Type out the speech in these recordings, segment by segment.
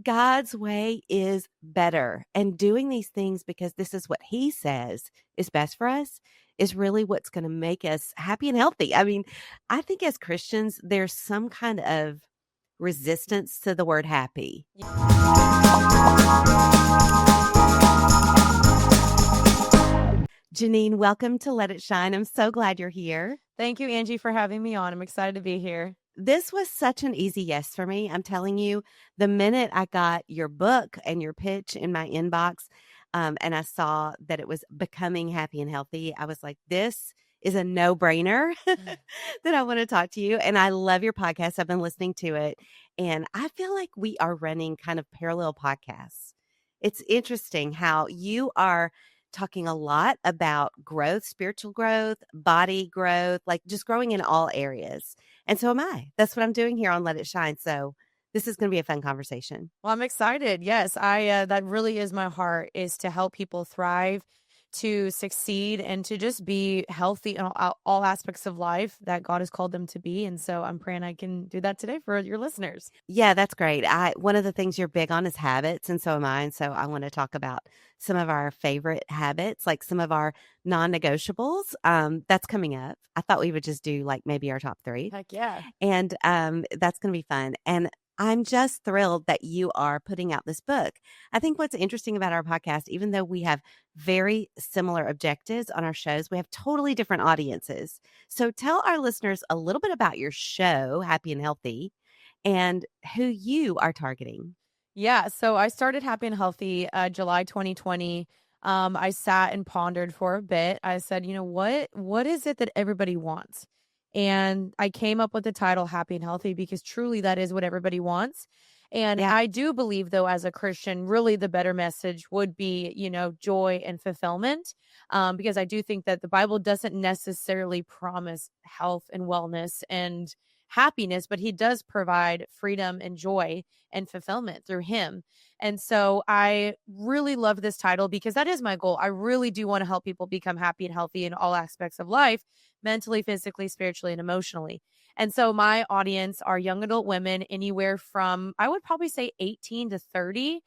God's way is better. And doing these things because this is what He says is best for us is really what's going to make us happy and healthy. I mean, I think as Christians, there's some kind of resistance to the word happy. Jeanine, welcome to Let It Shine. I'm so glad you're here. Thank you, Angie, for having me on. I'm excited to be here. This was such an easy yes for me. I'm telling you, the minute I got your book and your pitch in my inbox, and I saw that it was Becoming Happy and Healthy, I was like, this is a no-brainer that I want to talk to you. And I love your podcast. I've been listening to it. And I feel like we are running kind of parallel podcasts. It's interesting how you are talking a lot about growth, spiritual growth, body growth, like just growing in all areas. And so am I. That's what I'm doing here on Let It Shine. So this is going to be a fun conversation. Well, I'm excited. Yes, I that really is my heart, is to help people thrive, to succeed, and to just be healthy in all aspects of life that God has called them to be. And so I'm praying I can do that today for your listeners. Yeah, that's great. One of the things you're big on is habits, and so am I. And so I want to talk about some of our favorite habits, like some of our non-negotiables. That's coming up. I thought we would just do like maybe our top 3. Heck yeah. And that's going to be fun. And I'm just thrilled that you are putting out this book. I think what's interesting about our podcast, even though we have very similar objectives on our shows, we have totally different audiences. So tell our listeners a little bit about your show, Happy and Healthy, and who you are targeting. Yeah, so I started Happy and Healthy July 2020. I sat and pondered for a bit. I said, what is it that everybody wants? And I came up with the title Happy and Healthy because truly that is what everybody wants. And Yeah. I do believe, though, as a Christian, really the better message would be, joy and fulfillment. Because I do think that the Bible doesn't necessarily promise health and wellness and happiness, but He does provide freedom and joy and fulfillment through Him. And so I really love this title because that is my goal. I really do want to help people become happy and healthy in all aspects of life, mentally, physically, spiritually, and emotionally. And so my audience are young adult women, anywhere from, I would probably say 18 to 30.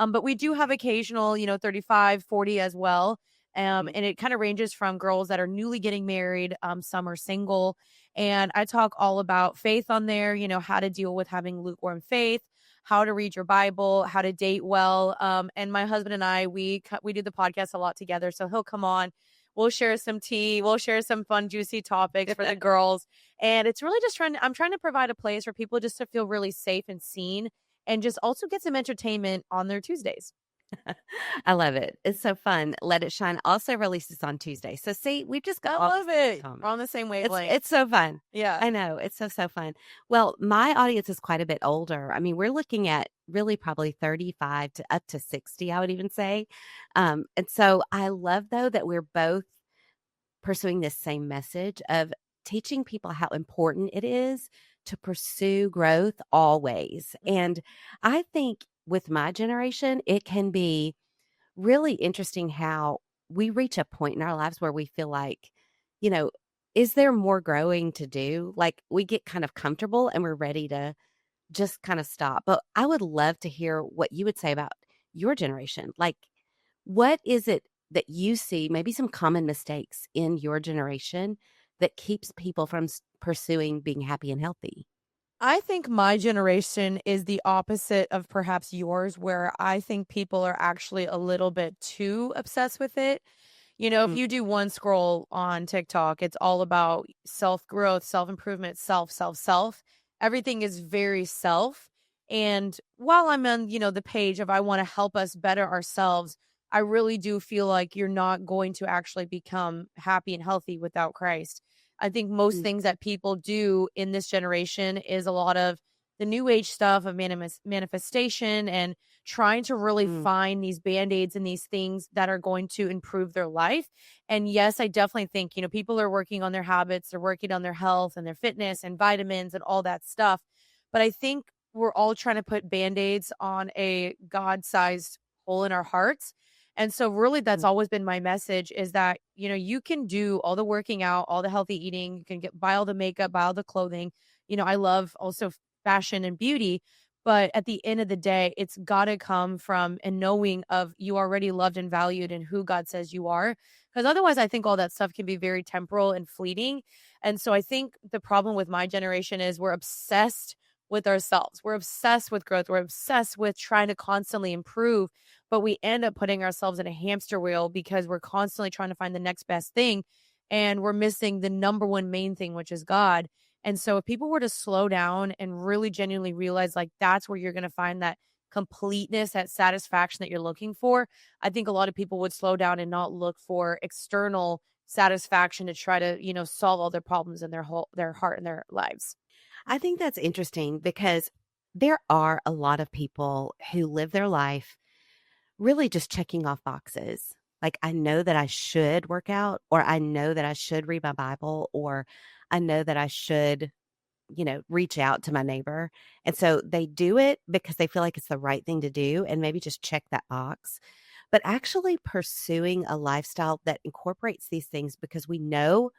But we do have occasional, 35, 40 as well. And it kind of ranges from girls that are newly getting married. Some are single. And I talk all about faith on there, how to deal with having lukewarm faith, how to read your Bible, how to date well. And my husband and I, we do the podcast a lot together. So he'll come on. We'll share some tea. We'll share some fun, juicy topics for the girls. And it's really just I'm trying to provide a place for people just to feel really safe and seen and just also get some entertainment on their Tuesdays. I love it. It's so fun. Let It Shine also releases on Tuesday. So see, we've just got I love it. We're on the same wavelength. It's so fun. Yeah. I know. It's so fun. Well, my audience is quite a bit older. I mean, we're looking at really probably 35 to up to 60, I would even say. And so I love, though, that we're both pursuing this same message of teaching people how important it is to pursue growth always. And I think with my generation, it can be really interesting how we reach a point in our lives where we feel like, is there more growing to do? Like we get kind of comfortable and we're ready to just kind of stop. But I would love to hear what you would say about your generation. Like, what is it that you see, maybe some common mistakes in your generation that keeps people from pursuing being happy and healthy? I think my generation is the opposite of perhaps yours, where I think people are actually a little bit too obsessed with it. If you do one scroll on TikTok, it's all about self-growth, self-improvement, self. Everything is very self. And while I'm on, the page of I want to help us better ourselves, I really do feel like you're not going to actually become happy and healthy without Christ. I think most things that people do in this generation is a lot of the new age stuff of manifestation and trying to really find these band-aids and these things that are going to improve their life. And yes, I definitely think, people are working on their habits, they're working on their health and their fitness and vitamins and all that stuff. But I think we're all trying to put band-aids on a God-sized hole in our hearts. And so really that's always been my message, is that, you can do all the working out, all the healthy eating, you can buy all the makeup, buy all the clothing. I love also fashion and beauty, But at the end of the day, it's got to come from a knowing of you already loved and valued and who God says you are. Because otherwise, I think all that stuff can be very temporal and fleeting. And so I think the problem with my generation is we're obsessed with ourselves. We're obsessed with growth. We're obsessed with trying to constantly improve, but we end up putting ourselves in a hamster wheel because we're constantly trying to find the next best thing. And we're missing the number one main thing, which is God. And so if people were to slow down and really genuinely realize like that's where you're going to find that completeness, that satisfaction that you're looking for, I think a lot of people would slow down and not look for external satisfaction to try to, solve all their problems in their heart and their lives. I think that's interesting because there are a lot of people who live their life really just checking off boxes. Like, I know that I should work out, or I know that I should read my Bible, or I know that I should, reach out to my neighbor. And so they do it because they feel like it's the right thing to do and maybe just check that box. But actually pursuing a lifestyle that incorporates these things because we know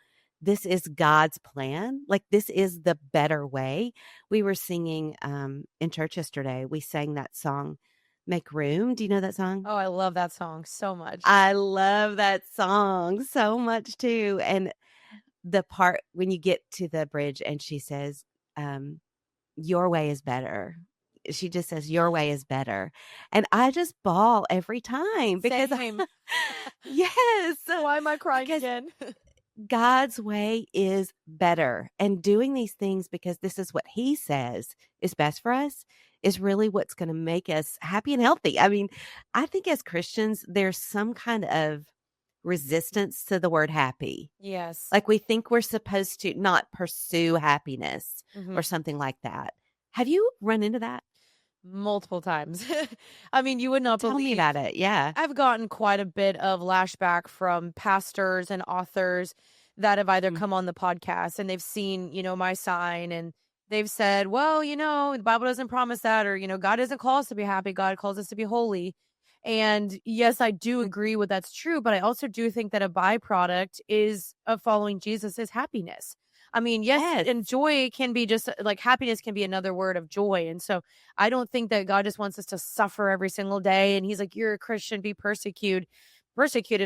this is God's plan. Like, this is the better way. We were singing in church yesterday. We sang that song, Make Room. Do you know that song? Oh, I love that song so much. I love that song so much too. And the part when you get to the bridge and she says, your way is better. She just says, your way is better. And I just bawl every time because Same. yes. Why am I crying Because again? God's way is better. And doing these things because this is what he says is best for us is really what's going to make us happy and healthy. I mean, I think as Christians, there's some kind of resistance to the word happy. Yes. Like, we think we're supposed to not pursue happiness Mhm. or something like that. Have you run into that? Multiple times. I mean, you would not Tell me believe about it. Yeah. I've gotten quite a bit of lashback from pastors and authors that have either Mm. come on the podcast and they've seen, my sign and they've said, well, the Bible doesn't promise that, or, God doesn't call us to be happy. God calls us to be holy. And yes, I do agree with that's true, but I also do think that a byproduct is of following Jesus is happiness. I mean, yes, Yes. and joy can be just like happiness can be another word of joy. And so I don't think that God just wants us to suffer every single day. And he's like, you're a Christian, be persecuted.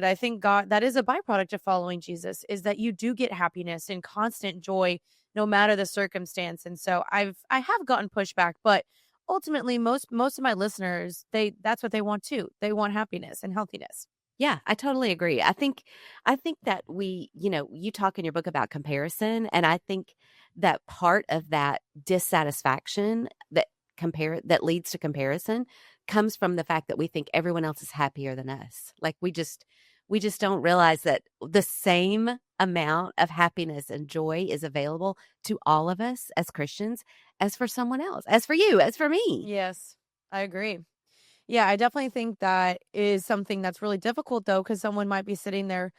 I think God, that is a byproduct of following Jesus, is that you do get happiness and constant joy no matter the circumstance. And so I have gotten pushback, but ultimately most of my listeners, that's what they want too. They want happiness and healthiness. Yeah, I totally agree. I think that you talk in your book about comparison, and I think that part of that dissatisfaction that leads to comparison comes from the fact that we think everyone else is happier than us. Like, we just don't realize that the same amount of happiness and joy is available to all of us as Christians as for someone else, as for you, as for me. Yes, I agree. Yeah, I definitely think that is something that's really difficult though, because someone might be sitting there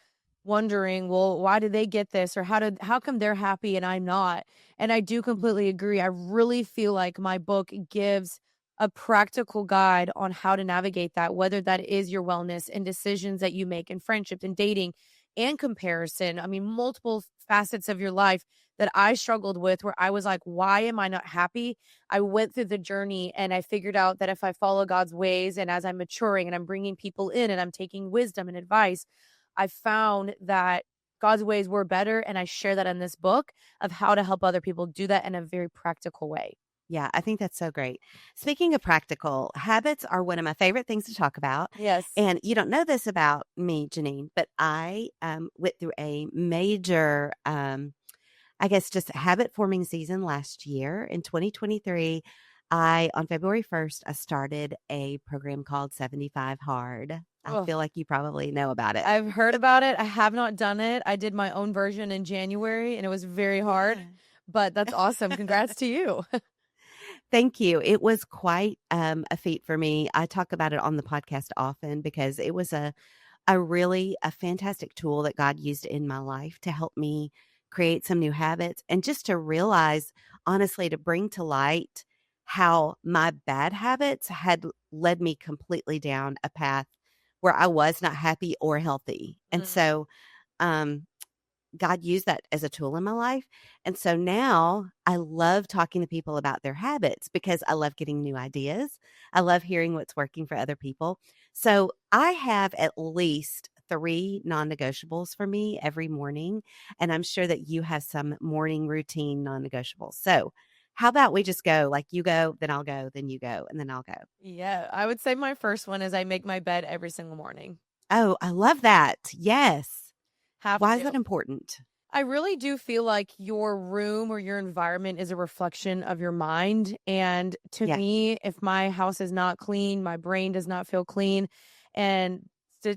wondering, well, why did they get this? Or how come they're happy and I'm not? And I do completely agree. I really feel like my book gives a practical guide on how to navigate that, whether that is your wellness and decisions that you make in friendships and dating and comparison. I mean, multiple facets of your life that I struggled with where I was like, why am I not happy? I went through the journey and I figured out that if I follow God's ways and as I'm maturing and I'm bringing people in and I'm taking wisdom and advice, I found that God's ways were better. And I share that in this book of how to help other people do that in a very practical way. Yeah, I think that's so great. Speaking of practical, habits are one of my favorite things to talk about. Yes. And you don't know this about me, Jeanine, but I went through a major, I guess, just habit forming season last year in 2023. On February 1st, I started a program called 75 Hard. I Oh, feel like you probably know about it. I've heard about it. I have not done it. I did my own version in January and it was very hard, but that's awesome. Congrats to you. Thank you. It was quite a feat for me. I talk about it on the podcast often because it was a fantastic tool that God used in my life to help me create some new habits and just to realize, honestly, to bring to light how my bad habits had led me completely down a path where I was not happy or healthy. And Mm. so, um, God used that as a tool in my life. And so now I love talking to people about their habits because I love getting new ideas. I love hearing what's working for other people. So I have at least 3 non-negotiables for me every morning. And I'm sure that you have some morning routine non-negotiables. So how about we just go like you go, then I'll go, then you go, and then I'll go. Yeah, I would say my first one is I make my bed every single morning. Oh, I love that. Yes. Have Why is to. that important? I really do feel like your room or your environment is a reflection of your mind. And to Yeah. me, if my house is not clean, my brain does not feel clean. And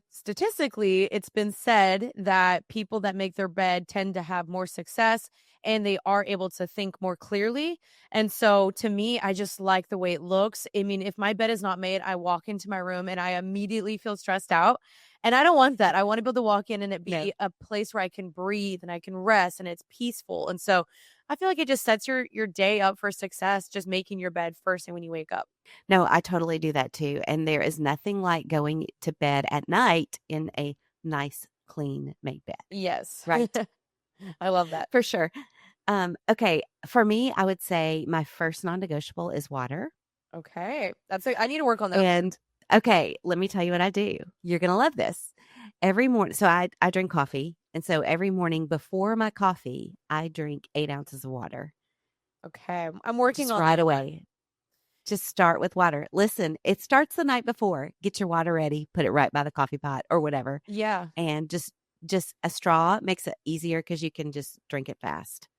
statistically, it's been said that people that make their bed tend to have more success and they are able to think more clearly. And so to me, I just like the way it looks. I mean, if my bed is not made, I walk into my room and I immediately feel stressed out. And I don't want that. I want to be able to walk in and it No. be a place where I can breathe and I can rest and it's peaceful. And so I feel like it just sets your day up for success, just making your bed first thing when you wake up. No, I totally do that too. And there is nothing like going to bed at night in a nice, clean made bed. Yes. Right. I love that. For sure. Okay. For me, I would say my first non negotiable is water. Okay. I need to work on that. And okay, let me tell you what I do. You're going to love this. Every morning, so I drink coffee. And so every morning before my coffee, I drink 8 ounces of water. Okay. I'm working Just on right that one. away. Just start with water. Listen, it starts the night before. Get your water ready, put it right by the coffee pot or whatever. Yeah. And just a straw makes it easier because you can just drink it fast.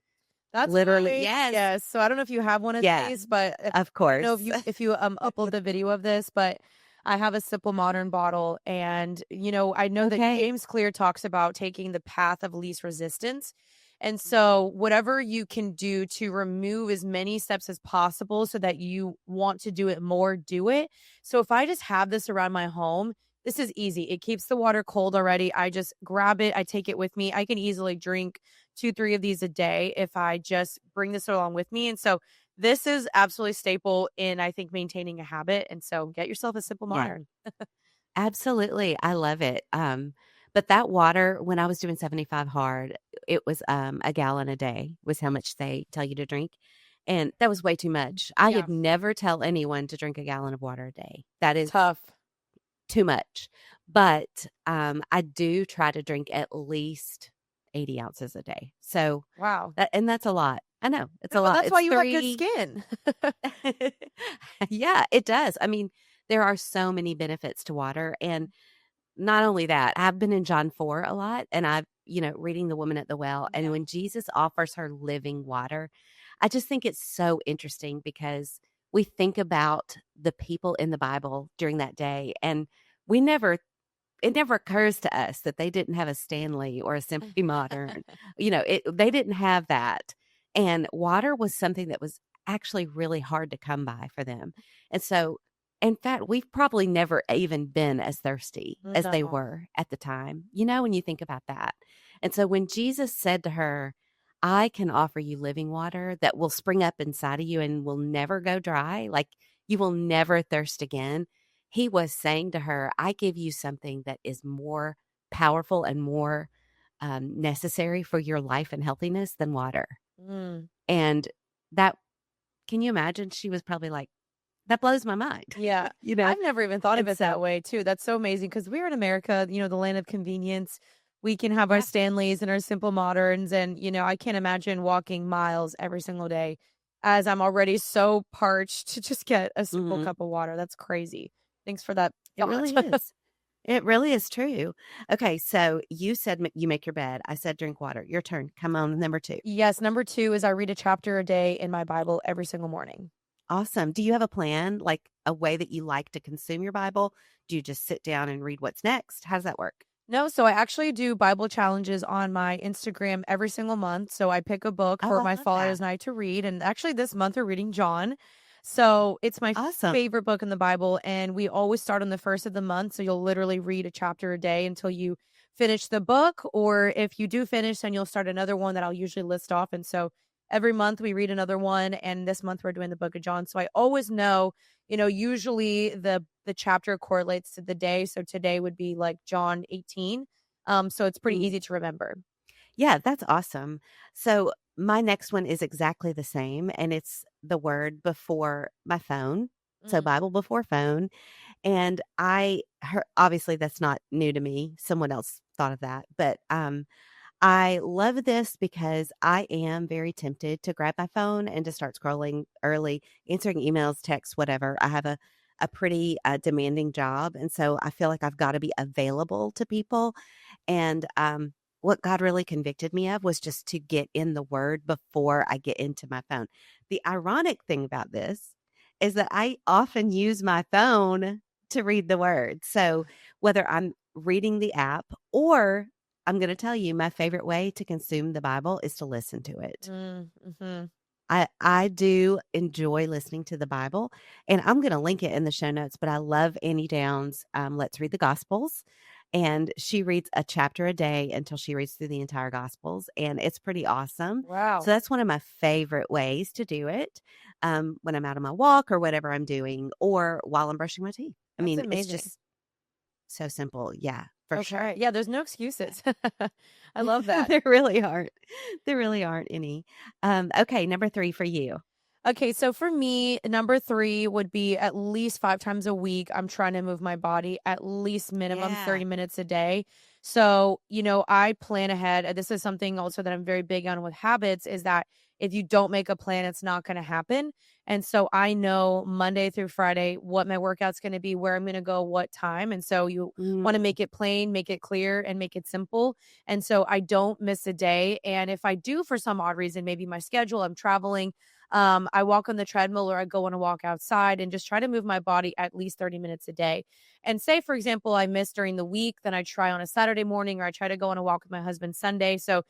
That's Literally. right. Yes. Yes. So I don't know if you have one of Yeah, these, but of I don't know course. if you upload the video of this, but I have a Simple Modern bottle, and I know that Okay. James Clear talks about taking the path of least resistance. And so whatever you can do to remove as many steps as possible so that you want to do it more, do it. So if I just have this around my home, this is easy. It keeps the water cold already. I just grab it, I take it with me. I can easily drink 2-3 of these a day if I just bring this along with me. And so this is absolutely staple in, I think, maintaining a habit. And so get yourself a Simple Yeah, Modern. absolutely. I love it. But that water, when I was doing 75 hard, it was a gallon a day was how much they tell you to drink. And that was way too much. I Yeah. could never tell anyone to drink a gallon of water a day. That is Tough. too much. But I do try to drink at least 80 ounces a day. So Wow. and that's a lot. I know it's a Well, lot. that's why It's you got good 3. skin. Yeah, it does. I mean, there are so many benefits to water. And not only that, I've been in John 4 a lot and reading the woman at the well. And Yeah. when Jesus offers her living water, I just think it's so interesting because we think about the people in the Bible during that day and we never it never occurs to us that they didn't have a Stanley or a Simply Modern. They didn't have that. And water was something that was actually really hard to come by for them. And so, in fact, we've probably never even been as thirsty as they No. were at the time, when you think about that. And so, when Jesus said to her, I can offer you living water that will spring up inside of you and will never go dry, like you will never thirst again, he was saying to her, I give you something that is more powerful and more necessary for your life and healthiness than water. Mm. And that, can you imagine? She was probably like, that blows my mind, Yeah. you know? I've never even thought of And it that so, way too. That's so amazing because we're in America, the land of convenience. We can have our yeah. Stanleys and our Simple Moderns. And, I can't imagine walking miles every single day as I'm already so parched to just get a simple Mhm. cup of water. That's crazy. Thanks for that It thought. really is. It really is true. Okay, so you said you make your bed. I said drink water. Your turn. Come on, number 2. Yes. Number 2 is I read a chapter a day in my Bible every single morning. Awesome. Do you have a plan, like a way that you like to consume your Bible? Do you just sit down and read what's next? How does that work? No, so I actually do Bible challenges on my Instagram every single month. So I pick a book Oh, for I my love followers that. and I to read. And actually, this month we're reading John. So it's my Awesome. favorite book in the Bible. And we always start on the first of the month. So you'll literally read a chapter a day until you finish the book. Or if you do finish, then you'll start another one that I'll usually list off. And so every month we read another one. And this month we're doing the book of John. So I always know, usually the chapter correlates to the day. So today would be like John 18. So it's pretty Mhm. easy to remember. Yeah, that's awesome. So my next one is exactly the same, and it's the word before my phone. So Mm. Bible before phone. And obviously that's not new to me. Someone else thought of that. But I love this because I am very tempted to grab my phone and to start scrolling early, answering emails, texts, whatever. I have a pretty demanding job. And so I feel like I've got to be available to people. And what God really convicted me of was just to get in the word before I get into my phone. The ironic thing about this is that I often use my phone to read the word. So whether I'm reading the app or I'm going to tell you my favorite way to consume the Bible is to listen to it. Mm, mhm. I do enjoy listening to the Bible, and I'm going to link it in the show notes. But I love Annie Downs. Let's read the Gospels, and she reads a chapter a day until she reads through the entire Gospels, and it's pretty awesome. So Wow. that's one of my favorite ways to do it when I'm out on my walk or whatever I'm doing, or while I'm brushing my teeth. I That's mean, it's amazing. just so simple. Yeah, for sure. Okay. Yeah, there's no excuses. I love that. There really aren't. There really aren't any. Okay, number 3 for you. Okay, so for me, number 3 would be at least 5 times a week, I'm trying to move my body at least minimum Yeah. 30 minutes a day. So, I plan ahead. This is something also that I'm very big on with habits is that if you don't make a plan, it's not gonna happen. And so I know Monday through Friday what my workout's gonna be, where I'm gonna go, what time. And so you wanna Mm. make it plain, make it clear, and make it simple. And so I don't miss a day. And if I do for some odd reason, maybe my schedule, I'm traveling, I walk on the treadmill or I go on a walk outside and just try to move my body at least 30 minutes a day. And say, for example, I miss during the week, then I try on a Saturday morning or I try to go on a walk with my husband Sunday. So,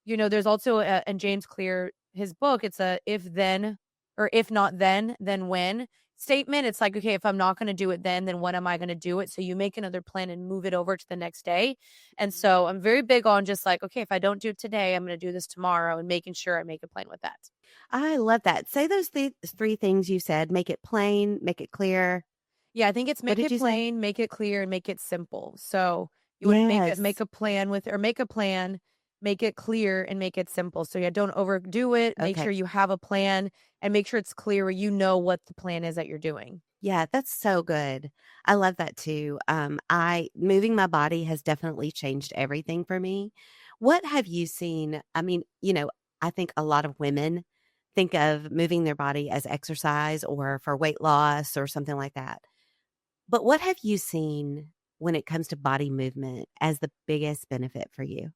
there's also in James Clear, his book, it's a if then or if not then when statement. It's like, okay, if I'm not going to do it then when am I going to do it? So you make another plan and move it over to the next day. And so I'm very big on just like, okay, if I don't do it today, I'm going to do this tomorrow and making sure I make a plan with that. I love that. Say those 3 things you said. Make it plain, make it clear. Yeah, I think it's What make did it you say? plain, make it clear, and make it simple. So you want to make Yes. a plan with or make a plan, make it clear and make it simple. So yeah, don't overdo it. Make Okay. sure you have a plan and make sure it's clear where you know what the plan is that you're doing. Yeah, that's so good. I love that too. I moving my body has definitely changed everything for me. What have you seen? I mean, I think a lot of women think of moving their body as exercise or for weight loss or something like that. But what have you seen when it comes to body movement as the biggest benefit for you?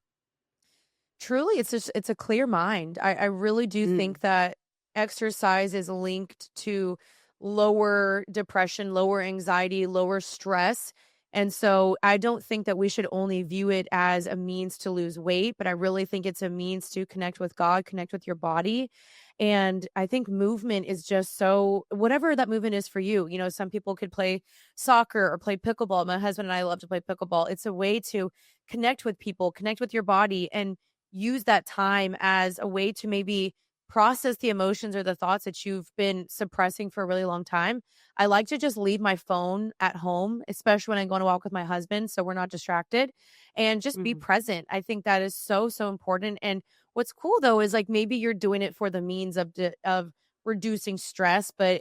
Truly, it's a clear mind. I really do Mm, think that exercise is linked to lower depression, lower anxiety, lower stress. And so I don't think that we should only view it as a means to lose weight, but I really think it's a means to connect with God, connect with your body. And I think movement is just so whatever that movement is for you. Some people could play soccer or play pickleball. My husband and I love to play pickleball. It's a way to connect with people, connect with your body, and use that time as a way to maybe process the emotions or the thoughts that you've been suppressing for a really long time. I like to just leave my phone at home, especially when I go on a walk with my husband, so we're not distracted, and just be mhm. present. I think that is so, so important. And what's cool though is like maybe you're doing it for the means of reducing stress, but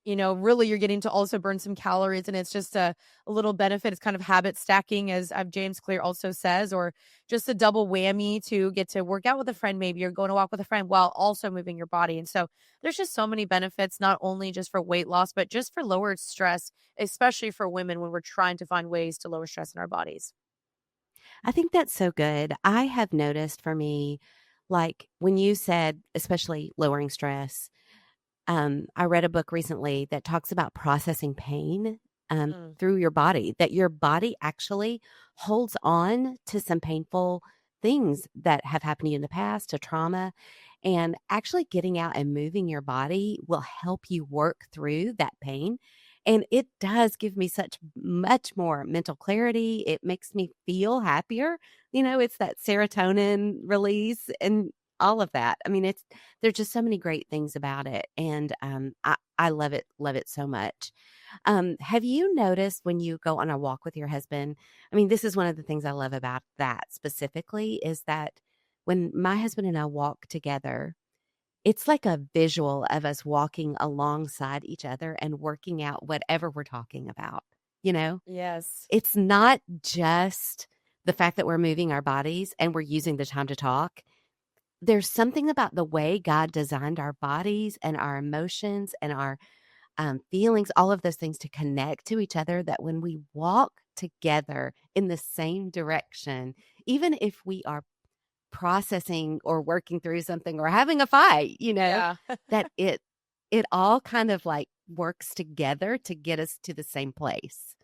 really you're getting to also burn some calories, and it's just a little benefit. It's kind of habit stacking, as James Clear also says, or just a double whammy to get to work out with a friend, maybe, or going to walk with a friend while also moving your body. And so there's just so many benefits, not only just for weight loss, but just for lowered stress, especially for women when we're trying to find ways to lower stress in our bodies. I think that's so good. I have noticed for me, like when you said, especially lowering stress, I read a book recently that talks about processing pain Mm. through your body, that your body actually holds on to some painful things that have happened to you in the past, to trauma. And actually getting out and moving your body will help you work through that pain. And it does give me such much more mental clarity. It makes me feel happier. It's that serotonin release and all of that. I mean, there's just so many great things about it, and I love it so much. Have you noticed when you go on a walk with your husband? I mean, this is one of the things I love about that specifically is that when my husband and I walk together, it's like a visual of us walking alongside each other and working out whatever we're talking about, you know? Yes. It's not just the fact that we're moving our bodies and we're using the time to talk. There's something about the way God designed our bodies and our emotions and our feelings, all of those things to connect to each other, that when we walk together in the same direction, even if we are processing or working through something or having a fight, Yeah. that it all kind of like works together to get us to the same place.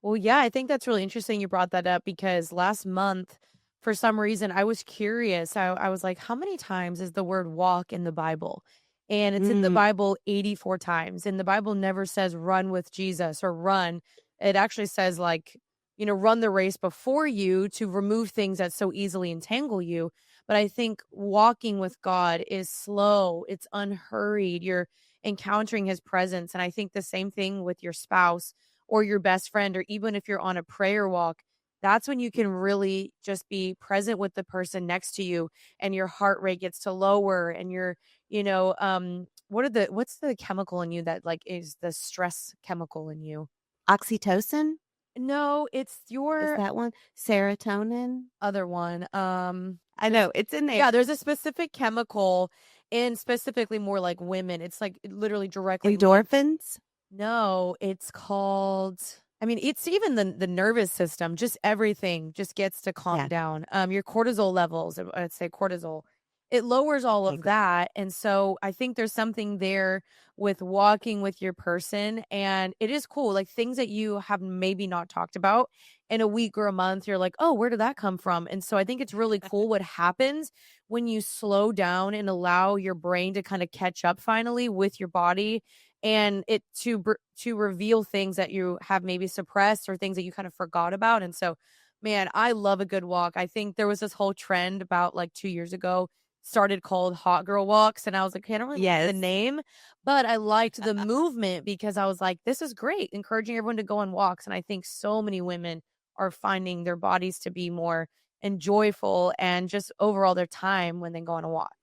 Well, yeah, I think that's really interesting you brought that up because last month, for some reason, I was curious. I was like, how many times is the word walk in the Bible? And it's in the Mm, Bible 84 times. And the Bible never says run with Jesus or run. It actually says, like, run the race before you to remove things that so easily entangle you. But I think walking with God is slow, it's unhurried. You're encountering his presence. And I think the same thing with your spouse or your best friend, or even if you're on a prayer walk, that's when you can really just be present with the person next to you and your heart rate gets to lower and you're, what's the chemical in you that like is the stress chemical in you? oxytocin, No, it's is your that one? Serotonin? other one. I know, it's in there. Yeah, there's a specific chemical and specifically more like women. It's like literally directly linked. Endorphins? No, it's called it's even the nervous system, just everything just gets to calm Yeah, down. Your cortisol levels, I'd say cortisol, it lowers all I of agree. that. And so I think there's something there with walking with your person. And it is cool, like things that you have maybe not talked about in a week or a month. You're like, oh, where did that come from? And so I think it's really cool what happens when you slow down and allow your brain to kind of catch up finally with your body and it to reveal things that you have maybe suppressed or things that you kind of forgot about. And so, man, I love a good walk. I think there was this whole trend about like 2 years ago started called hot girl walks, and I was like, okay, I don't really like the Yes. name, but I liked the movement because I was like, this is great, encouraging everyone to go on walks. And I think so many women are finding their bodies to be more enjoyable and just overall their time when they go on a walk.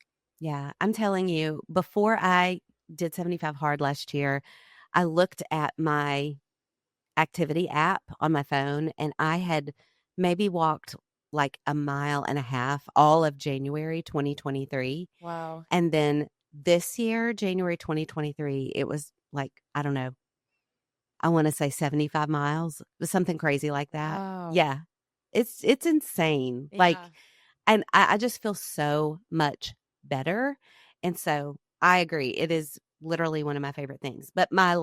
Yeah, I'm telling you, before I did 75 hard last year, I looked at my activity app on my phone and I had maybe walked like a mile and a half all of January 2023. Wow. And then this year, January 2023, it was like, I don't know, I want to say 75 miles, something crazy like that. Wow. Yeah. It's insane. Like, Yeah. and I just feel so much better. And so I agree. It is literally one of my favorite things. But my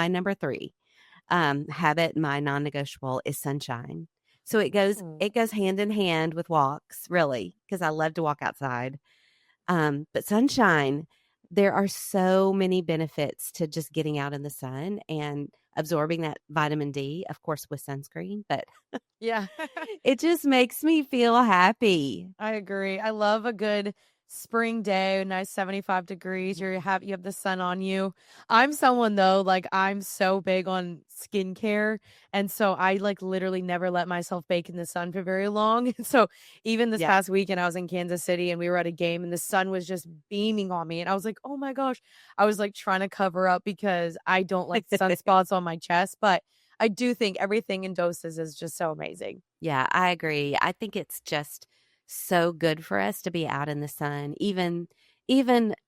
number three habit, my non-negotiable is sunshine. So Oh. it goes hand in hand with walks, really, because I love to walk outside. But sunshine, there are so many benefits to just getting out in the sun and absorbing that vitamin D, of course, with sunscreen, but Yeah. it just makes me feel happy. I agree. I love a good spring day, nice 75 degrees. You have the sun on you. I'm someone though, like I'm so big on skincare. And so I like literally never let myself bake in the sun for very long. And so even this Yeah. past weekend, I was in Kansas City and we were at a game and the sun was just beaming on me. And I was like, oh my gosh. I was like trying to cover up because I don't like sunspots on my chest. But I do think everything in doses is just so amazing. Yeah, I agree. I think it's just so good for us to be out in the sun, even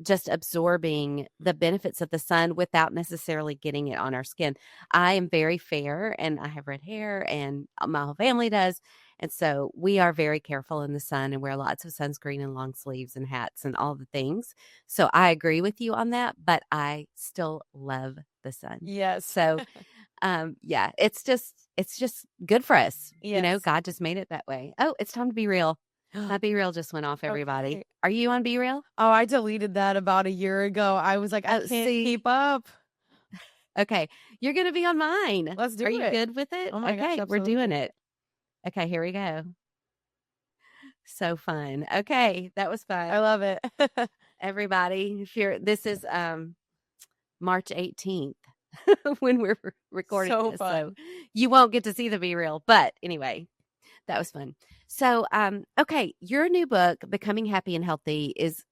just absorbing the benefits of the sun without necessarily getting it on our skin. I am very fair and I have red hair and my whole family does. And so we are very careful in the sun and wear lots of sunscreen and long sleeves and hats and all the things. So I agree with you on that, but I still love the sun. Yes. So yeah, it's just good for us. Yes. God just made it that way. Oh, it's time to be real. My Be Real just went off, everybody. Okay. Are you on Be Real? Oh, I deleted that about a year ago. I was like, I Oh, can't see. keep up. Okay, you're gonna be on mine. Let's Are do you it. good with it? Oh my gosh, Okay, we're doing absolutely. it. Okay, here we go. So fun. Okay, that was I fun. love it. Everybody, if you're this is March 18th when we're recording So this. So fun. you won't get to see the Be Real. But anyway, that was fun. So, okay, your new book, Becoming Happy and Healthy, is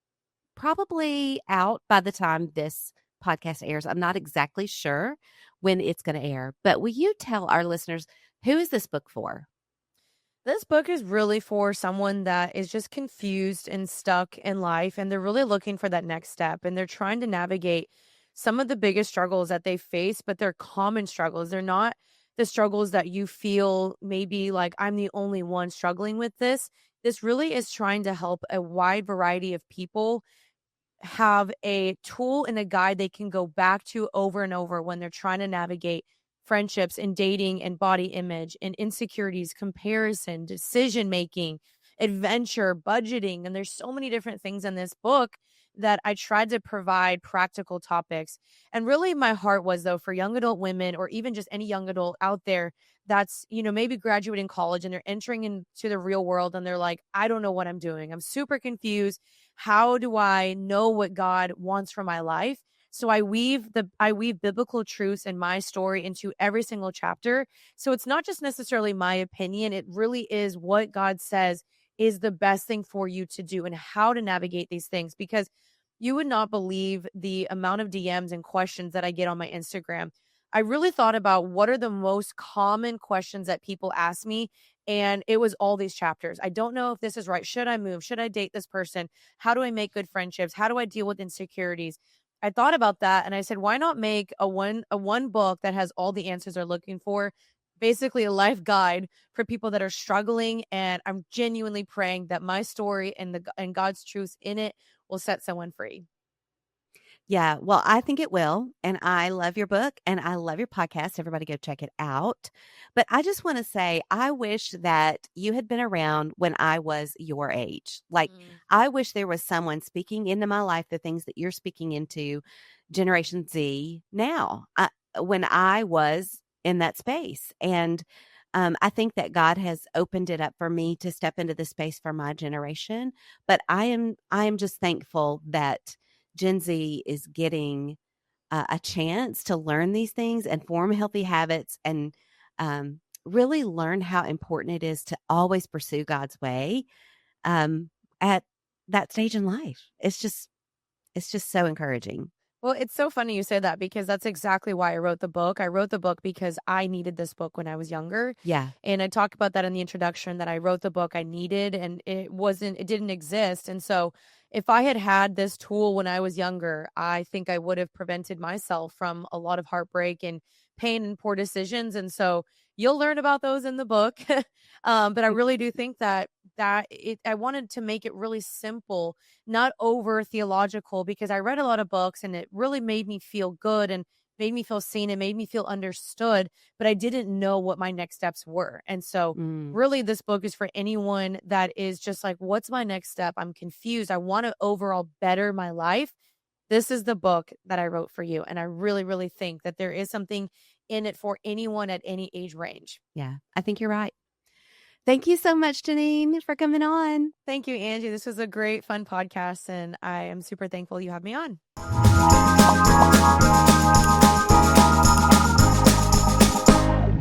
probably out by the time this podcast airs. I'm not exactly sure when it's going to air, but will you tell our listeners who is this book for? This book is really for someone that is just confused and stuck in life, and they're really looking for that next step, and they're trying to navigate some of the biggest struggles that they face, but they're common struggles. They're not the struggles that you feel maybe like I'm the only one struggling with this. This really is trying to help a wide variety of people have a tool and a guide they can go back to over and over when they're trying to navigate friendships and dating and body image and insecurities, comparison, decision making, adventure, budgeting. And there's so many different things in this book that I tried to provide practical topics. And really, my heart was, though, for young adult women or even just any young adult out there that's, maybe graduating college and they're entering into the real world and they're like, I don't know what I'm doing. I'm super confused. How do I know what God wants for my life? So I weave biblical truths and my story into every single chapter. So it's not just necessarily my opinion. It really is what God says is the best thing for you to do and how to navigate these things, because you would not believe the amount of DMs and questions that I get on my Instagram. I really thought about what are the most common questions that people ask me, and it was all these chapters. I don't know if this is right. Should I move? Should I date this person? How do I make good friendships? How do I deal with insecurities? I thought about that and I said, why not make a one book that has all the answers they're looking for? Basically a life guide for people that are struggling, and I'm genuinely praying that my story and God's truth in it will set someone free. Yeah, well, I think it will. And I love your book and I love your podcast. Everybody go check it out. But I just want to say, I wish that you had been around when I was your age. Like, Mm. I wish there was someone speaking into my life the things that you're speaking into Generation Z now, when I was in that space. And I think that God has opened it up for me to step into the space for my generation. But I am just thankful that Gen Z is getting a chance to learn these things and form healthy habits and really learn how important it is to always pursue God's way at that stage in life. It's just so encouraging. Well, it's so funny you say that because that's exactly why I wrote the book. I wrote the book because I needed this book when I was younger. Yeah. And I talk about that in the introduction that I wrote the book I needed and it didn't exist. And so if I had had this tool when I was younger, I think I would have prevented myself from a lot of heartbreak and pain and poor decisions. And so you'll learn about those in the book. But I really do think I wanted to make it really simple, not over theological, because I read a lot of books and it really made me feel good and made me feel seen and made me feel understood, but I didn't know what my next steps were. And so Mm, really this book is for anyone that is just like, what's my next step? I'm confused. I want to overall better my life. This is the book that I wrote for you. And I really, really think that there is something in it for anyone at any age range. yeah, I think you're right. Thank you so much, Jeanine, for coming on. Thank you, Angie. This was a great, fun podcast, and I am super thankful you have me on.